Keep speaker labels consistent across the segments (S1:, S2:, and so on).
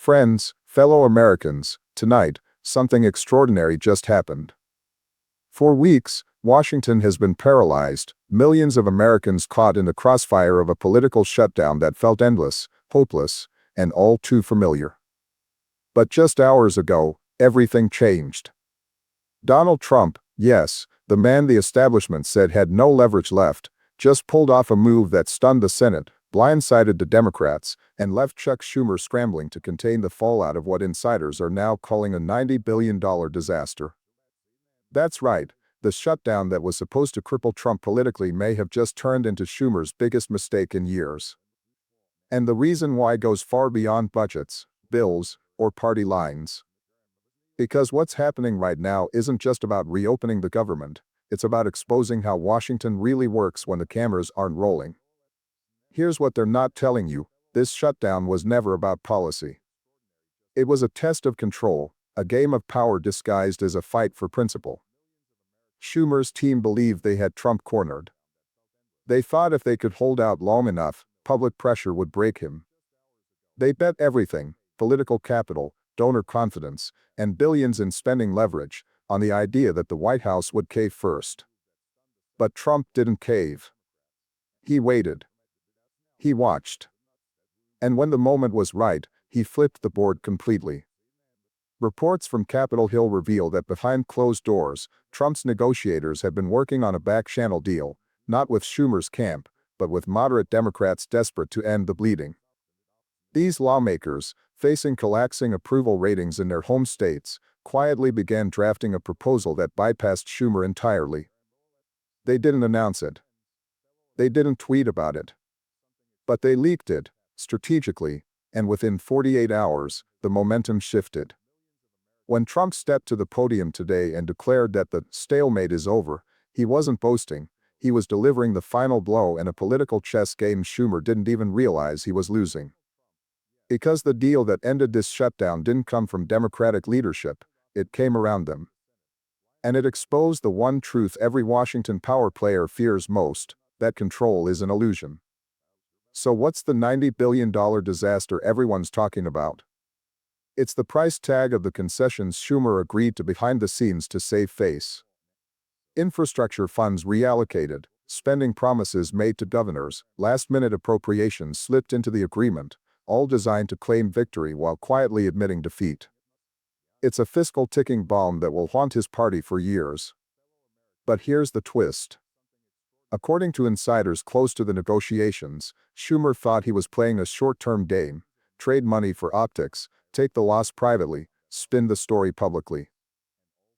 S1: Friends, fellow Americans, tonight, something extraordinary just happened. For weeks, Washington has been paralyzed, millions of Americans caught in the crossfire of a political shutdown that felt endless, hopeless, and all too familiar. But just hours ago, everything changed. Donald Trump, yes, the man the establishment said had no leverage left, just pulled off a move that stunned the Senate, blindsided the Democrats, and left Chuck Schumer scrambling to contain the fallout of what insiders are now calling a $90 billion disaster. That's right, the shutdown that was supposed to cripple Trump politically may have just turned into Schumer's biggest mistake in years. And the reason why goes far beyond budgets, bills, or party lines. Because what's happening right now isn't just about reopening the government, it's about exposing how Washington really works when the cameras aren't rolling. Here's what they're not telling you: this shutdown was never about policy. It was a test of control, a game of power disguised as a fight for principle. Schumer's team believed they had Trump cornered. They thought if they could hold out long enough, public pressure would break him. They bet everything: political capital, donor confidence, and billions in spending leverage, on the idea that the White House would cave first. But Trump didn't cave. He waited. He watched. And when the moment was right, he flipped the board completely. Reports from Capitol Hill reveal that behind closed doors, Trump's negotiators had been working on a back-channel deal, not with Schumer's camp, but with moderate Democrats desperate to end the bleeding. These lawmakers, facing collapsing approval ratings in their home states, quietly began drafting a proposal that bypassed Schumer entirely. They didn't announce it. They didn't tweet about it. But they leaked it, strategically, and within 48 hours, the momentum shifted. When Trump stepped to the podium today and declared that the stalemate is over, he wasn't boasting, he was delivering the final blow in a political chess game Schumer didn't even realize he was losing. Because the deal that ended this shutdown didn't come from Democratic leadership, it came around them. And it exposed the one truth every Washington power player fears most: that control is an illusion. So what's the $90 billion disaster everyone's talking about? It's the price tag of the concessions Schumer agreed to behind the scenes to save face. Infrastructure funds reallocated, spending promises made to governors, last-minute appropriations slipped into the agreement, all designed to claim victory while quietly admitting defeat. It's a fiscal ticking bomb that will haunt his party for years. But here's the twist. According to insiders close to the negotiations, Schumer thought he was playing a short-term game: trade money for optics, take the loss privately, spin the story publicly.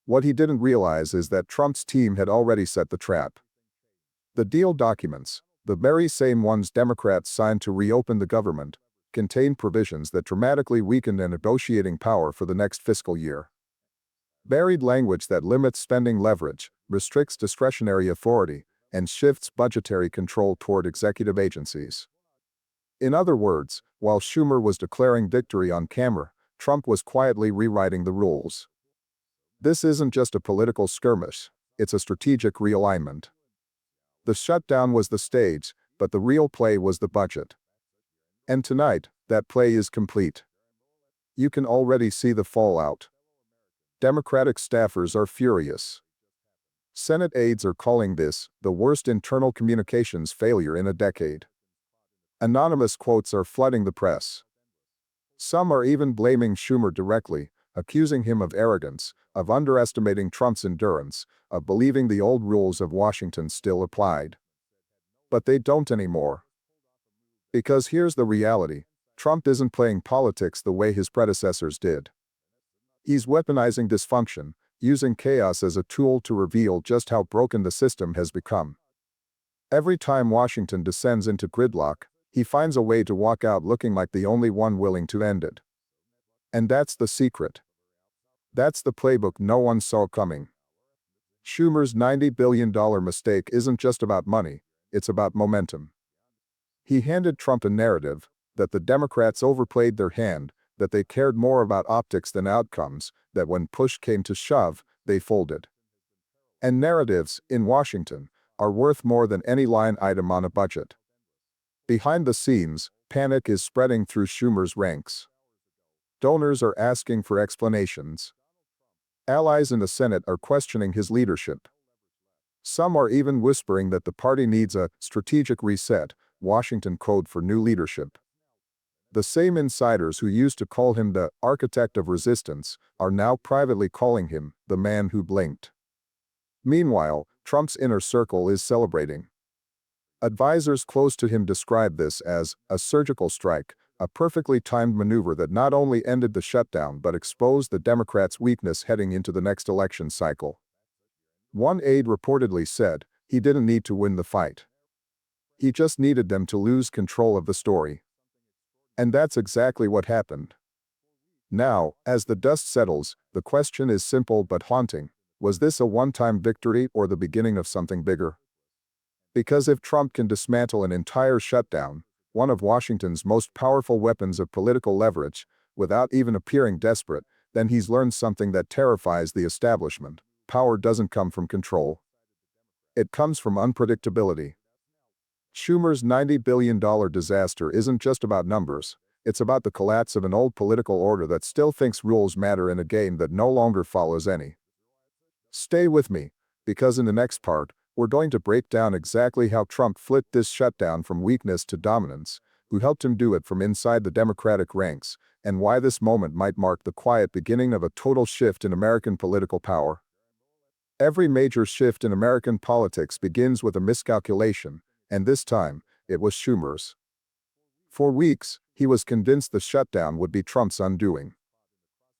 S1: What he didn't realize is that Trump's team had already set the trap. The deal documents, the very same ones Democrats signed to reopen the government, contain provisions that dramatically weaken their negotiating power for the next fiscal year. Buried language that limits spending leverage, restricts discretionary authority, and shifts budgetary control toward executive agencies. In other words, while Schumer was declaring victory on camera, Trump was quietly rewriting the rules. This isn't just a political skirmish, it's a strategic realignment. The shutdown was the stage, but the real play was the budget. And tonight, that play is complete. You can already see the fallout. Democratic staffers are furious. Senate aides are calling this the worst internal communications failure in a decade. Anonymous quotes are flooding the press. Some are even blaming Schumer directly, accusing him of arrogance, of underestimating Trump's endurance, of believing the old rules of Washington still applied. But they don't anymore. Because here's the reality: Trump isn't playing politics the way his predecessors did. He's weaponizing dysfunction, using chaos as a tool to reveal just how broken the system has become. Every time Washington descends into gridlock, he finds a way to walk out looking like the only one willing to end it. And that's the secret. That's the playbook no one saw coming. Schumer's $90 billion mistake isn't just about money, it's about momentum. He handed Trump a narrative that the Democrats overplayed their hand, that they cared more about optics than outcomes, that when push came to shove, they folded. And narratives, in Washington, are worth more than any line item on a budget. Behind the scenes, panic is spreading through Schumer's ranks. Donors are asking for explanations. Allies in the Senate are questioning his leadership. Some are even whispering that the party needs a strategic reset, Washington code for new leadership. The same insiders who used to call him the architect of resistance are now privately calling him the man who blinked. Meanwhile, Trump's inner circle is celebrating. Advisors close to him describe this as a surgical strike, a perfectly timed maneuver that not only ended the shutdown but exposed the Democrats' weakness heading into the next election cycle. One aide reportedly said, he didn't need to win the fight. He just needed them to lose control of the story. And that's exactly what happened. Now, as the dust settles, the question is simple but haunting. Was this a one-time victory or the beginning of something bigger? Because if Trump can dismantle an entire shutdown, one of Washington's most powerful weapons of political leverage, without even appearing desperate, then he's learned something that terrifies the establishment. Power doesn't come from control. It comes from unpredictability. Schumer's $90 billion disaster isn't just about numbers. It's about the collapse of an old political order that still thinks rules matter in a game that no longer follows any. Stay with me, because in the next part, we're going to break down exactly how Trump flipped this shutdown from weakness to dominance, who helped him do it from inside the Democratic ranks, and why this moment might mark the quiet beginning of a total shift in American political power. Every major shift in American politics begins with a miscalculation, and this time, it was Schumer's. For weeks, he was convinced the shutdown would be Trump's undoing.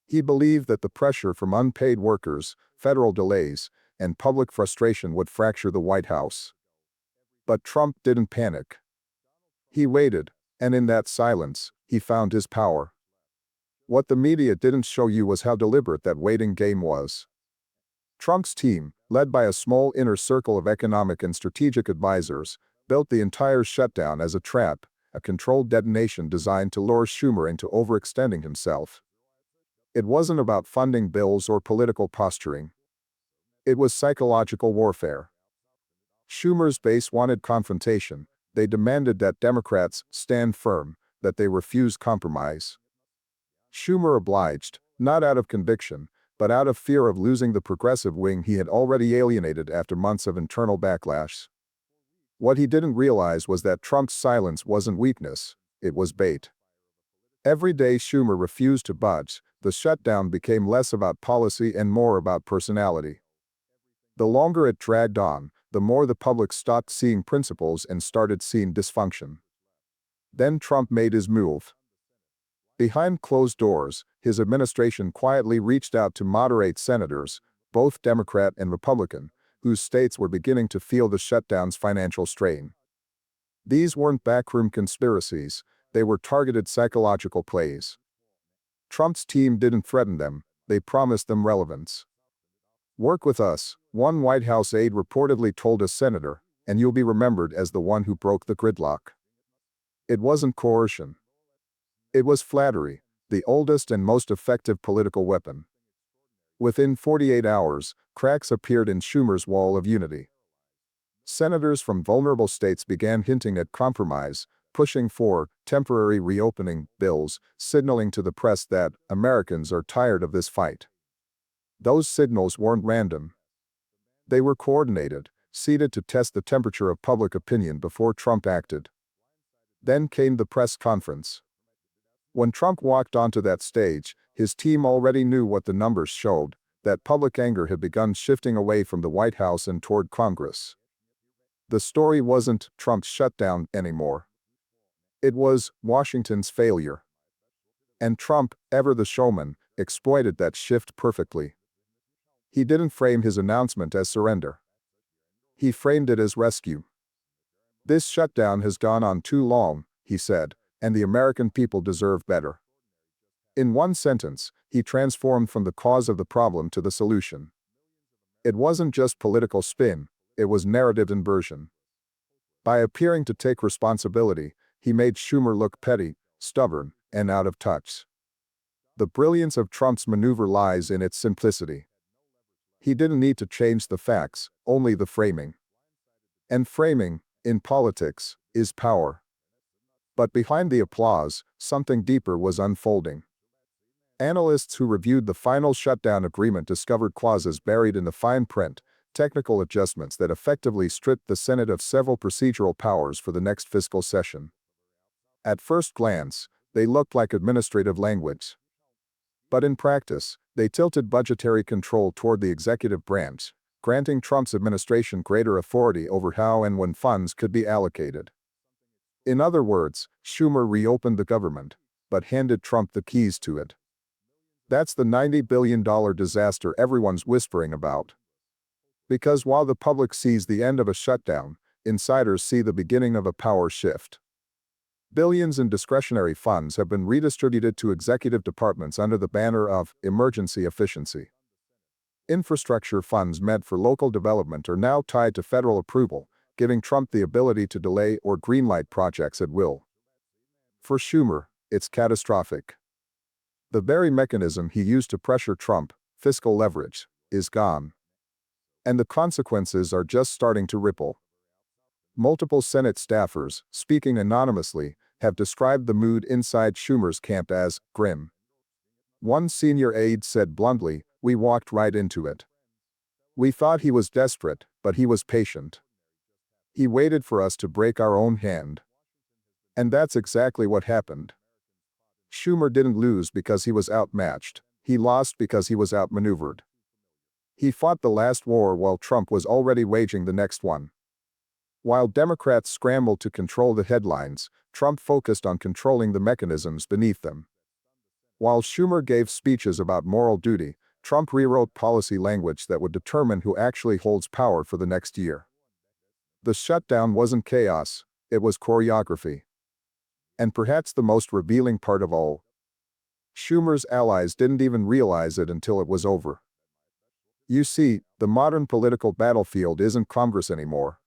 S1: He believed that the pressure from unpaid workers, federal delays, and public frustration would fracture the White House. But Trump didn't panic. He waited, and in that silence, he found his power. What the media didn't show you was how deliberate that waiting game was. Trump's team, led by a small inner circle of economic and strategic advisors, built the entire shutdown as a trap, a controlled detonation designed to lure Schumer into overextending himself. It wasn't about funding bills or political posturing. It was psychological warfare. Schumer's base wanted confrontation. They demanded that Democrats stand firm, that they refuse compromise. Schumer obliged, not out of conviction, but out of fear of losing the progressive wing he had already alienated after months of internal backlash. What he didn't realize was that Trump's silence wasn't weakness, it was bait. Every day Schumer refused to budge, the shutdown became less about policy and more about personality. The longer it dragged on, the more the public stopped seeing principles and started seeing dysfunction. Then Trump made his move. Behind closed doors, his administration quietly reached out to moderate senators, both Democrat and Republican, whose states were beginning to feel the shutdown's financial strain. These weren't backroom conspiracies, they were targeted psychological plays. Trump's team didn't threaten them, they promised them relevance. "Work with us," one White House aide reportedly told a senator, "and you'll be remembered as the one who broke the gridlock." It wasn't coercion. It was flattery, the oldest and most effective political weapon. Within 48 hours, cracks appeared in Schumer's wall of unity. Senators from vulnerable states began hinting at compromise, pushing for temporary reopening bills, signaling to the press that Americans are tired of this fight. Those signals weren't random. They were coordinated, seeded to test the temperature of public opinion before Trump acted. Then came the press conference. When Trump walked onto that stage, his team already knew what the numbers showed, that public anger had begun shifting away from the White House and toward Congress. The story wasn't Trump's shutdown anymore. It was Washington's failure. And Trump, ever the showman, exploited that shift perfectly. He didn't frame his announcement as surrender. He framed it as rescue. "This shutdown has gone on too long," he said, "and the American people deserve better." In one sentence, he transformed from the cause of the problem to the solution. It wasn't just political spin, it was narrative inversion. By appearing to take responsibility, he made Schumer look petty, stubborn, and out of touch. The brilliance of Trump's maneuver lies in its simplicity. He didn't need to change the facts, only the framing. And framing, in politics, is power. But behind the applause, something deeper was unfolding. Analysts who reviewed the final shutdown agreement discovered clauses buried in the fine print, technical adjustments that effectively stripped the Senate of several procedural powers for the next fiscal session. At first glance, they looked like administrative language. But in practice, they tilted budgetary control toward the executive branch, granting Trump's administration greater authority over how and when funds could be allocated. In other words, Schumer reopened the government, but handed Trump the keys to it. That's the $90 billion disaster everyone's whispering about. Because while the public sees the end of a shutdown, insiders see the beginning of a power shift. Billions in discretionary funds have been redistributed to executive departments under the banner of emergency efficiency. Infrastructure funds meant for local development are now tied to federal approval, giving Trump the ability to delay or greenlight projects at will. For Schumer, it's catastrophic. The very mechanism he used to pressure Trump, fiscal leverage, is gone. And the consequences are just starting to ripple. Multiple Senate staffers, speaking anonymously, have described the mood inside Schumer's camp as grim. One senior aide said bluntly, "We walked right into it. We thought he was desperate, but he was patient. He waited for us to break our own hand." And that's exactly what happened. Schumer didn't lose because he was outmatched. He lost because he was outmaneuvered. He fought the last war while Trump was already waging the next one. While Democrats scrambled to control the headlines, Trump focused on controlling the mechanisms beneath them. While Schumer gave speeches about moral duty, Trump rewrote policy language that would determine who actually holds power for the next year. The shutdown wasn't chaos, it was choreography. And perhaps the most revealing part of all, Schumer's allies didn't even realize it until it was over. You see, the modern political battlefield isn't Congress anymore.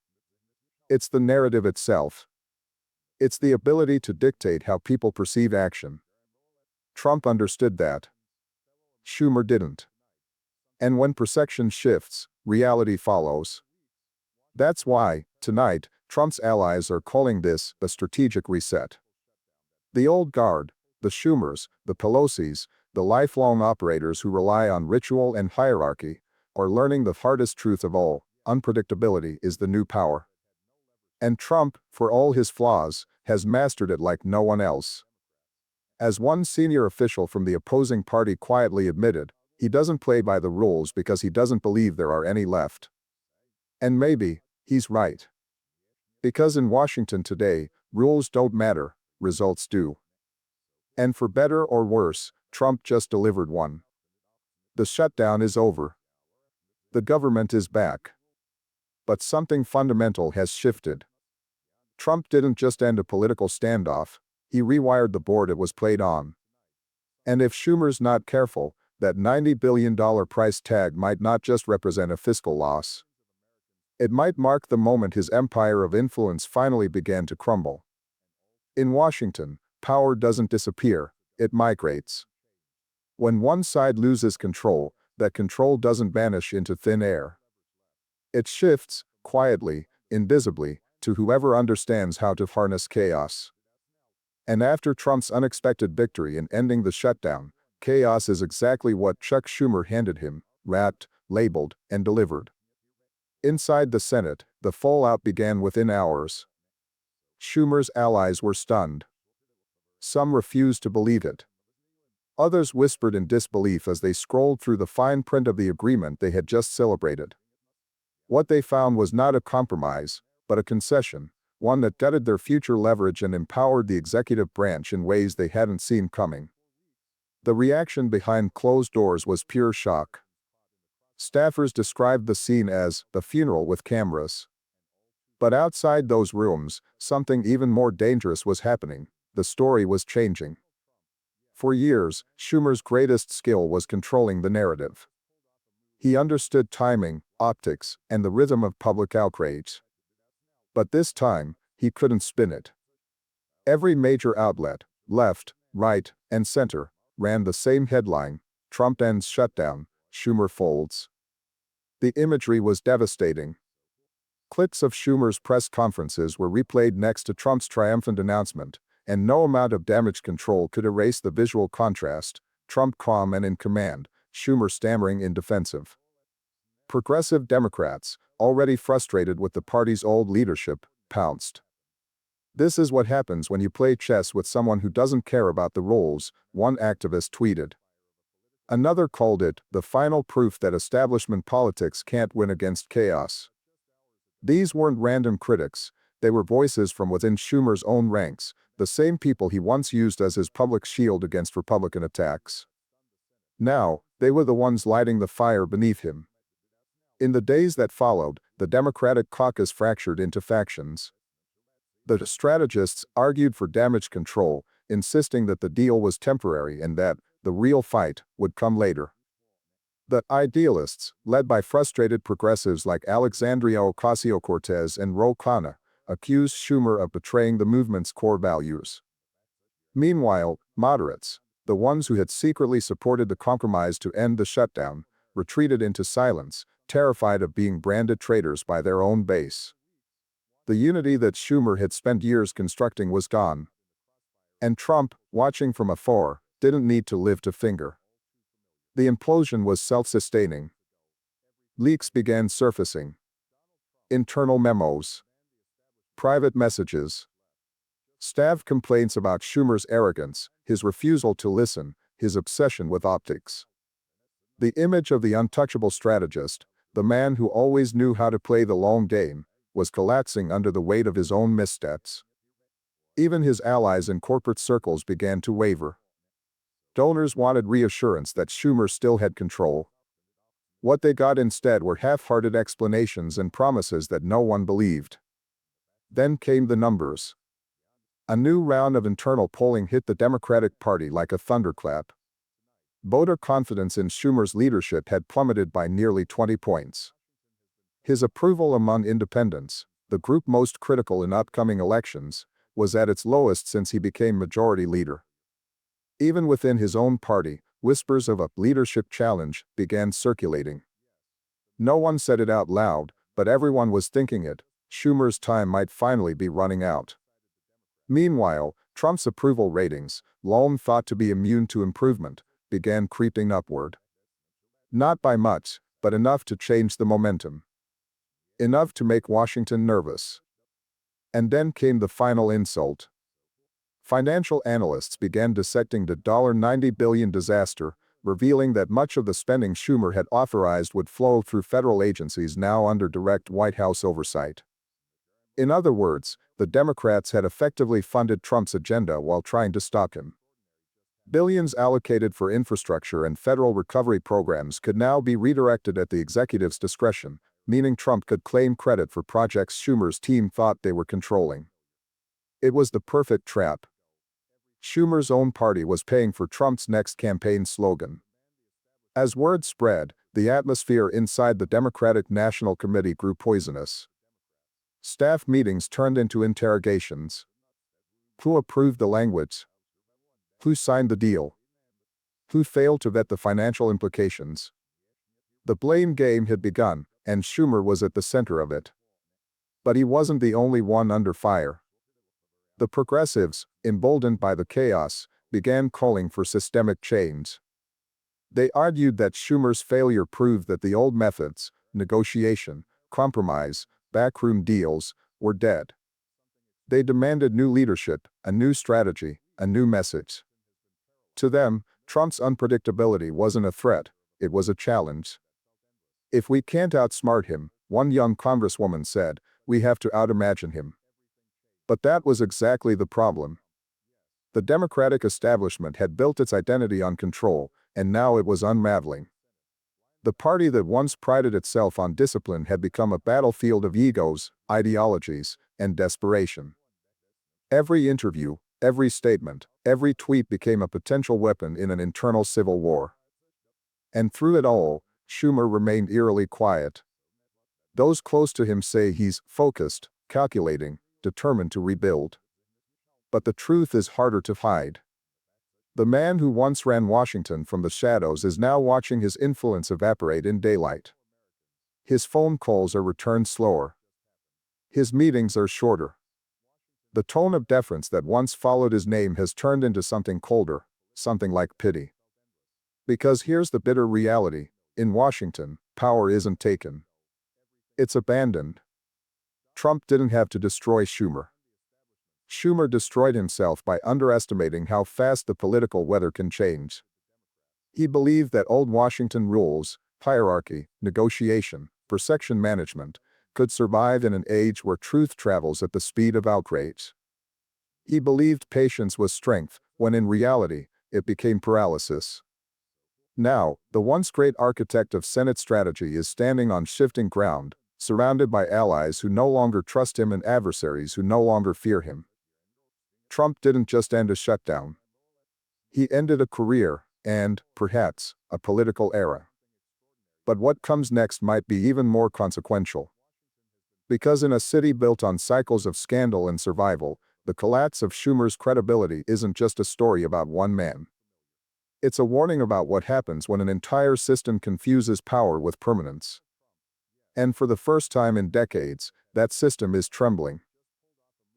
S1: It's the narrative itself. It's the ability to dictate how people perceive action. Trump understood that. Schumer didn't. And when perception shifts, reality follows. That's why, tonight, Trump's allies are calling this a strategic reset. The old guard, the Schumers, the Pelosi's, the lifelong operators who rely on ritual and hierarchy, are learning the hardest truth of all: unpredictability is the new power. And Trump, for all his flaws, has mastered it like no one else. As one senior official from the opposing party quietly admitted, he doesn't play by the rules because he doesn't believe there are any left. And maybe, he's right. Because in Washington today, rules don't matter, results do. And for better or worse, Trump just delivered one. The shutdown is over. The government is back. But something fundamental has shifted. Trump didn't just end a political standoff, he rewired the board it was played on. And if Schumer's not careful, that $90 billion price tag might not just represent a fiscal loss. It might mark the moment his empire of influence finally began to crumble. In Washington, power doesn't disappear, it migrates. When one side loses control, that control doesn't vanish into thin air. It shifts, quietly, invisibly, to whoever understands how to harness chaos. And after Trump's unexpected victory in ending the shutdown, chaos is exactly what Chuck Schumer handed him, wrapped, labeled, and delivered. Inside the Senate, the fallout began within hours. Schumer's allies were stunned. Some refused to believe it. Others whispered in disbelief as they scrolled through the fine print of the agreement they had just celebrated. What they found was not a compromise, but a concession, one that gutted their future leverage and empowered the executive branch in ways they hadn't seen coming. The reaction behind closed doors was pure shock. Staffers described the scene as the funeral with cameras. But outside those rooms, something even more dangerous was happening. The story was changing. For years, Schumer's greatest skill was controlling the narrative. He understood timing, optics, and the rhythm of public outrage. But this time, he couldn't spin it. Every major outlet, left, right, and center, ran the same headline: Trump ends shutdown, Schumer folds. The imagery was devastating. Clips of Schumer's press conferences were replayed next to Trump's triumphant announcement, and no amount of damage control could erase the visual contrast: Trump calm and in command, Schumer stammering in defensive. Progressive Democrats, already frustrated with the party's old leadership, pounced. "This is what happens when you play chess with someone who doesn't care about the rules," one activist tweeted. Another called it the final proof that establishment politics can't win against chaos. These weren't random critics, they were voices from within Schumer's own ranks, the same people he once used as his public shield against Republican attacks. Now, they were the ones lighting the fire beneath him. In the days that followed, the Democratic caucus fractured into factions. The strategists argued for damage control, insisting that the deal was temporary and that the real fight would come later. The idealists, led by frustrated progressives like Alexandria Ocasio-Cortez and Ro Khanna, accused Schumer of betraying the movement's core values. Meanwhile, moderates, the ones who had secretly supported the compromise to end the shutdown, retreated into silence, terrified of being branded traitors by their own base. The unity that Schumer had spent years constructing was gone. And Trump, watching from afar, didn't need to live to finger. The implosion was self-sustaining. Leaks began surfacing. Internal memos. Private messages. Staff complaints about Schumer's arrogance, his refusal to listen, his obsession with optics. The image of the untouchable strategist, the man who always knew how to play the long game, was collapsing under the weight of his own missteps. Even his allies in corporate circles began to waver. Donors wanted reassurance that Schumer still had control. What they got instead were half-hearted explanations and promises that no one believed. Then came the numbers. A new round of internal polling hit the Democratic Party like a thunderclap. Voter confidence in Schumer's leadership had plummeted by nearly 20 points. His approval among independents, the group most critical in upcoming elections, was at its lowest since he became majority leader. Even within his own party, whispers of a leadership challenge began circulating. No one said it out loud, but everyone was thinking it. Schumer's time might finally be running out. Meanwhile, Trump's approval ratings, long thought to be immune to improvement, began creeping upward. Not by much, but enough to change the momentum. Enough to make Washington nervous. And then came the final insult. Financial analysts began dissecting the $90 billion disaster, revealing that much of the spending Schumer had authorized would flow through federal agencies now under direct White House oversight. In other words, the Democrats had effectively funded Trump's agenda while trying to stop him. Billions allocated for infrastructure and federal recovery programs could now be redirected at the executive's discretion, meaning Trump could claim credit for projects Schumer's team thought they were controlling. It was the perfect trap. Schumer's own party was paying for Trump's next campaign slogan. As word spread, the atmosphere inside the Democratic National Committee grew poisonous. Staff meetings turned into interrogations. Who approved the language? Who signed the deal? Who failed to vet the financial implications? The blame game had begun, and Schumer was at the center of it. But he wasn't the only one under fire. The progressives, emboldened by the chaos, began calling for systemic change. They argued that Schumer's failure proved that the old methods, negotiation, compromise, backroom deals, were dead. They demanded new leadership, a new strategy, a new message. To them, Trump's unpredictability wasn't a threat, it was a challenge. If we can't outsmart him, one young congresswoman said, we have to outimagine him. But that was exactly the problem. The Democratic establishment had built its identity on control, and now it was unraveling. The party that once prided itself on discipline had become a battlefield of egos, ideologies, and desperation. Every interview, every statement, every tweet became a potential weapon in an internal civil war. And through it all, Schumer remained eerily quiet. Those close to him say he's focused, calculating, determined to rebuild. But the truth is harder to hide. The man who once ran Washington from the shadows is now watching his influence evaporate in daylight. His phone calls are returned slower. His meetings are shorter. The tone of deference that once followed his name has turned into something colder, something like pity. Because here's the bitter reality. In Washington, power isn't taken. It's abandoned. Trump didn't have to destroy Schumer. Schumer destroyed himself by underestimating how fast the political weather can change. He believed that old Washington rules, hierarchy, negotiation, perception management, could survive in an age where truth travels at the speed of outrage. He believed patience was strength, when in reality, it became paralysis. Now, the once great architect of Senate strategy is standing on shifting ground, surrounded by allies who no longer trust him and adversaries who no longer fear him. Trump didn't just end a shutdown. He ended a career and, perhaps, a political era. But what comes next might be even more consequential. Because in a city built on cycles of scandal and survival, the collapse of Schumer's credibility isn't just a story about one man. It's a warning about what happens when an entire system confuses power with permanence. And for the first time in decades, that system is trembling.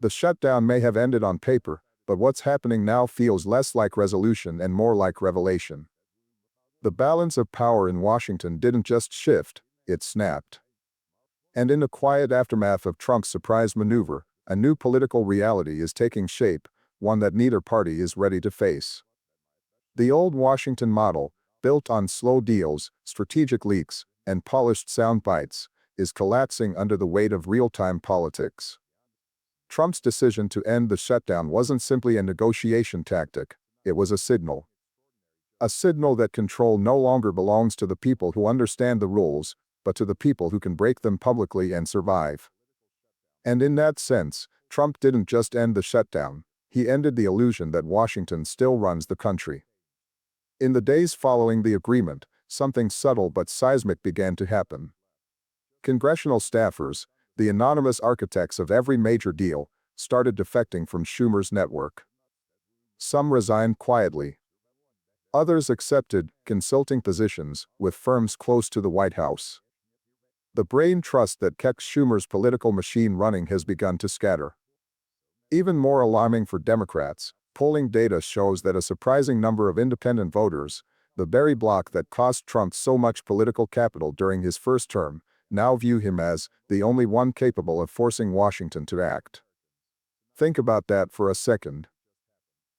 S1: The shutdown may have ended on paper, but what's happening now feels less like resolution and more like revelation. The balance of power in Washington didn't just shift, it snapped. And in the quiet aftermath of Trump's surprise maneuver, a new political reality is taking shape, one that neither party is ready to face. The old Washington model, built on slow deals, strategic leaks, and polished sound bites, is collapsing under the weight of real-time politics. Trump's decision to end the shutdown wasn't simply a negotiation tactic, it was a signal. A signal that control no longer belongs to the people who understand the rules, but to the people who can break them publicly and survive. And in that sense, Trump didn't just end the shutdown, he ended the illusion that Washington still runs the country. In the days following the agreement, something subtle but seismic began to happen. Congressional staffers, the anonymous architects of every major deal, started defecting from Schumer's network. Some resigned quietly. Others accepted consulting positions with firms close to the White House. The brain trust that kept Schumer's political machine running has begun to scatter. Even more alarming for Democrats, polling data shows that a surprising number of independent voters, the very bloc that cost Trump so much political capital during his first term, now view him as the only one capable of forcing Washington to act. Think about that for a second.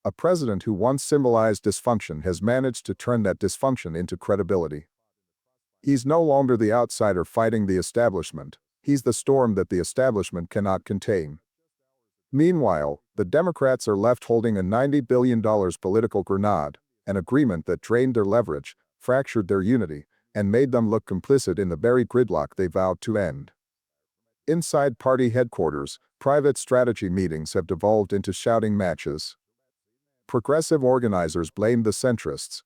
S1: A president who once symbolized dysfunction has managed to turn that dysfunction into credibility. He's no longer the outsider fighting the establishment, he's the storm that the establishment cannot contain. Meanwhile, the Democrats are left holding a $90 billion political grenade, an agreement that drained their leverage, fractured their unity, and made them look complicit in the very gridlock they vowed to end. Inside party headquarters, private strategy meetings have devolved into shouting matches. Progressive organizers blame the centrists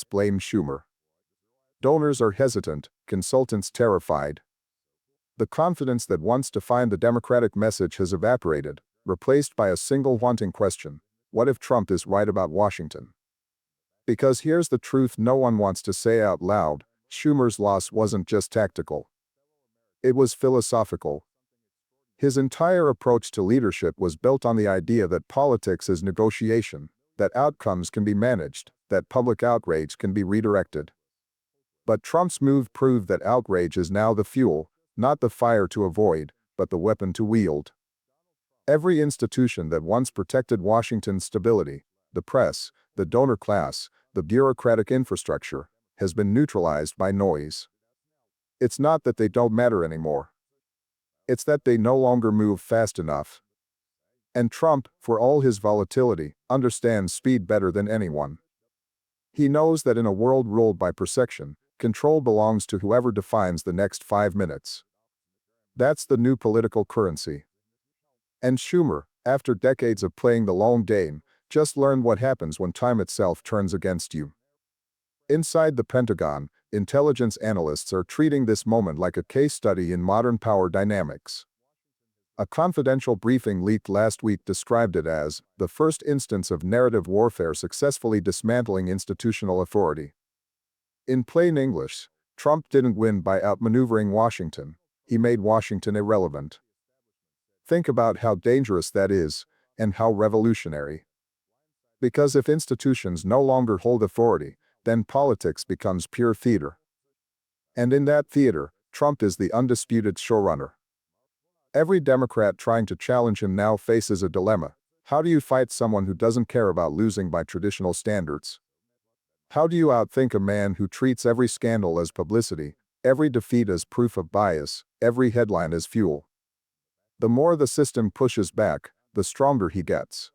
S1: blame Schumer. Donors are hesitant, consultants terrified. The confidence that once defined the Democratic message has evaporated, replaced by a single haunting question: what if Trump is right about Washington? Because here's the truth no one wants to say out loud: Schumer's loss wasn't just tactical. It was philosophical. His entire approach to leadership was built on the idea that politics is negotiation, that outcomes can be managed, that public outrage can be redirected. But Trump's move proved that outrage is now the fuel, not the fire to avoid, but the weapon to wield. Every institution that once protected Washington's stability, the press, the donor class, the bureaucratic infrastructure, has been neutralized by noise. It's not that they don't matter anymore. It's that they no longer move fast enough. And Trump, for all his volatility, understands speed better than anyone. He knows that in a world ruled by perception, control belongs to whoever defines the next 5 minutes. That's the new political currency. And Schumer, after decades of playing the long game, just learned what happens when time itself turns against you. Inside the Pentagon, intelligence analysts are treating this moment like a case study in modern power dynamics. A confidential briefing leaked last week described it as the first instance of narrative warfare successfully dismantling institutional authority. In plain English, Trump didn't win by outmaneuvering Washington, he made Washington irrelevant. Think about how dangerous that is, and how revolutionary. Because if institutions no longer hold authority, then politics becomes pure theater. And in that theater, Trump is the undisputed showrunner. Every Democrat trying to challenge him now faces a dilemma. How do you fight someone who doesn't care about losing by traditional standards? How do you outthink a man who treats every scandal as publicity, every defeat as proof of bias, every headline as fuel? The more the system pushes back, the stronger he gets.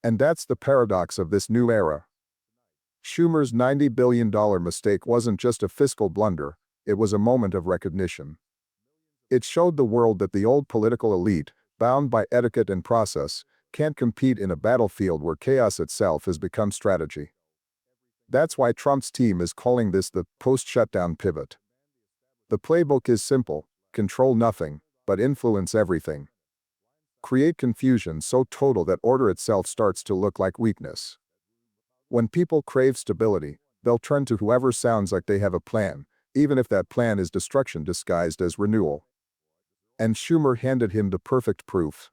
S1: And that's the paradox of this new era. Schumer's $90 billion mistake wasn't just a fiscal blunder, it was a moment of recognition. It showed the world that the old political elite, bound by etiquette and process, can't compete in a battlefield where chaos itself has become strategy. That's why Trump's team is calling this the post-shutdown pivot. The playbook is simple: control nothing, but influence everything. Create confusion so total that order itself starts to look like weakness. When people crave stability, they'll turn to whoever sounds like they have a plan, even if that plan is destruction disguised as renewal. And Schumer handed him the perfect proof.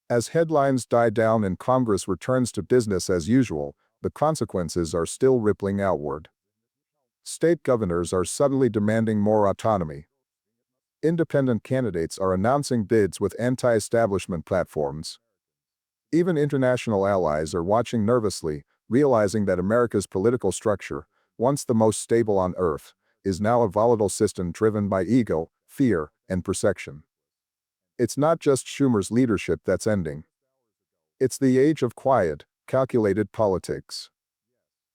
S1: As headlines die down and Congress returns to business as usual, the consequences are still rippling outward. State governors are suddenly demanding more autonomy. Independent candidates are announcing bids with anti-establishment platforms. Even international allies are watching nervously, realizing that America's political structure, once the most stable on earth, is now a volatile system driven by ego, fear, and perception. It's not just Schumer's leadership that's ending. It's the age of quiet, calculated politics.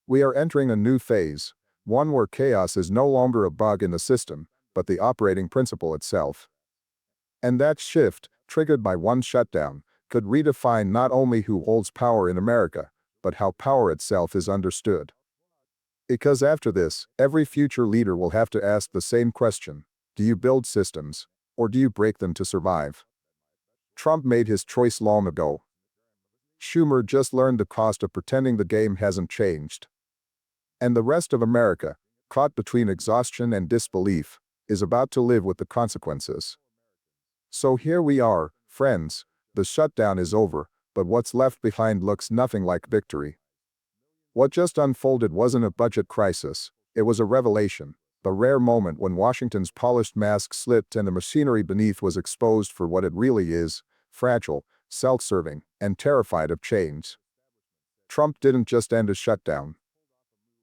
S1: We are entering a new phase, one where chaos is no longer a bug in the system, but the operating principle itself. And that shift, triggered by one shutdown, could redefine not only who holds power in America, but how power itself is understood. Because after this, every future leader will have to ask the same question: do you build systems, or do you break them to survive? Trump made his choice long ago. Schumer just learned the cost of pretending the game hasn't changed. And the rest of America, caught between exhaustion and disbelief, is about to live with the consequences. So here we are, friends. The shutdown is over, but what's left behind looks nothing like victory. What just unfolded wasn't a budget crisis, it was a revelation, the rare moment when Washington's polished mask slipped and the machinery beneath was exposed for what it really is: fragile, self-serving, and terrified of change. Trump didn't just end a shutdown.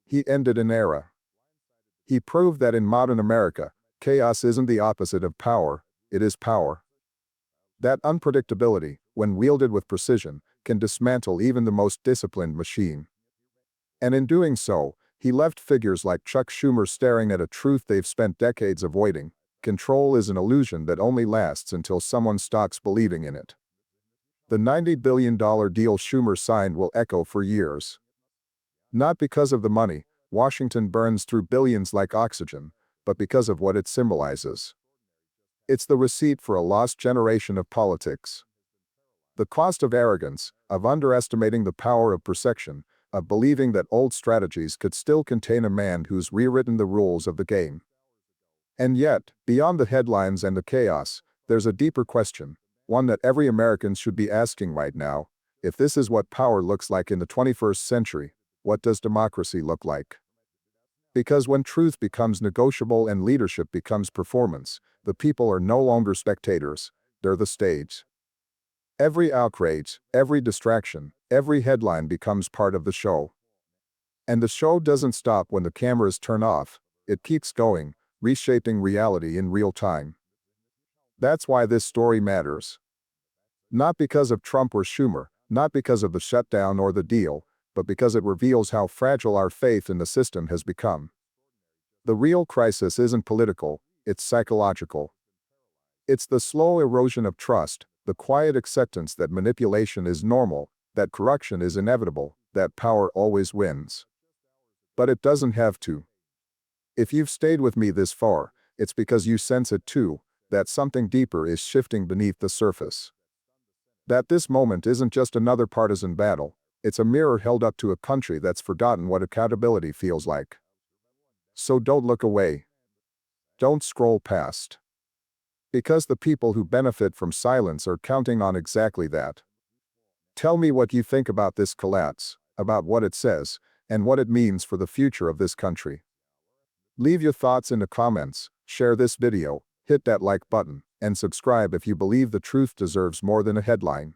S1: He ended an era. He proved that in modern America, chaos isn't the opposite of power, it is power. That unpredictability, when wielded with precision, can dismantle even the most disciplined machine. And in doing so, he left figures like Chuck Schumer staring at a truth they've spent decades avoiding: control is an illusion that only lasts until someone stops believing in it. The $90 billion deal Schumer signed will echo for years. Not because of the money, Washington burns through billions like oxygen, but because of what it symbolizes. It's the receipt for a lost generation of politics. The cost of arrogance, of underestimating the power of perception, of believing that old strategies could still contain a man who's rewritten the rules of the game. And yet, beyond the headlines and the chaos, there's a deeper question, one that every American should be asking right now: if this is what power looks like in the 21st century, what does democracy look like? Because when truth becomes negotiable and leadership becomes performance, the people are no longer spectators, they're the stage. Every outrage, every distraction, every headline becomes part of the show. And the show doesn't stop when the cameras turn off, it keeps going, reshaping reality in real time. That's why this story matters. Not because of Trump or Schumer, not because of the shutdown or the deal, but because it reveals how fragile our faith in the system has become. The real crisis isn't political, it's psychological. It's the slow erosion of trust, the quiet acceptance that manipulation is normal, that corruption is inevitable, that power always wins. But it doesn't have to. If you've stayed with me this far, it's because you sense it too, that something deeper is shifting beneath the surface. That this moment isn't just another partisan battle, it's a mirror held up to a country that's forgotten what accountability feels like. So don't look away. Don't scroll past. Because the people who benefit from silence are counting on exactly that. Tell me what you think about this collapse, about what it says, and what it means for the future of this country. Leave your thoughts in the comments, share this video, hit that like button, and subscribe if you believe the truth deserves more than a headline.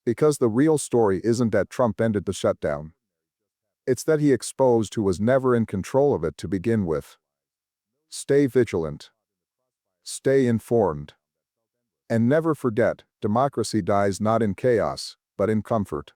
S1: Because the real story isn't that Trump ended the shutdown. It's that he exposed who was never in control of it to begin with. Stay vigilant. Stay informed. And never forget, democracy dies not in chaos, but in comfort.